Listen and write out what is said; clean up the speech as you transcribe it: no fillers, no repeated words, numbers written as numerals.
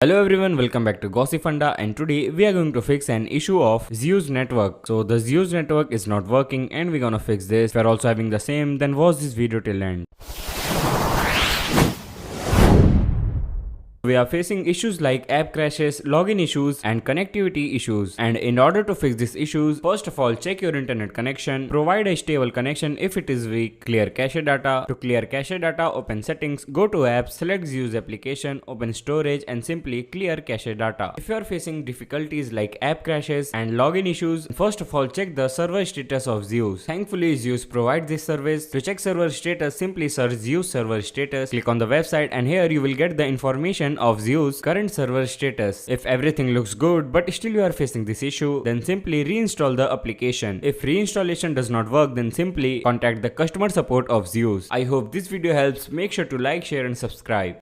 Hello everyone, welcome back to Gossipfunda, and today we are going to fix an issue of Zeus network. So the Zeus network is not working and we're gonna fix this. If you're also having the same, then watch this video till end. We are facing issues like app crashes, login issues and connectivity issues. And in order to fix these issues, first of all check your internet connection, provide a stable connection if it is weak, clear cache data. To clear cache data, open settings, go to apps, select Zeus application, open storage and simply clear cache data. If you are facing difficulties like app crashes and login issues, first of all check the server status of Zeus. Thankfully Zeus provides this service. To check server status, simply search Zeus server status, click on the website and here you will get the information of Zeus current server status. If everything looks good but still you are facing this issue, then simply reinstall the application. If reinstallation does not work, then simply contact the customer support of Zeus. I hope this video helps. Make sure to like, share and subscribe.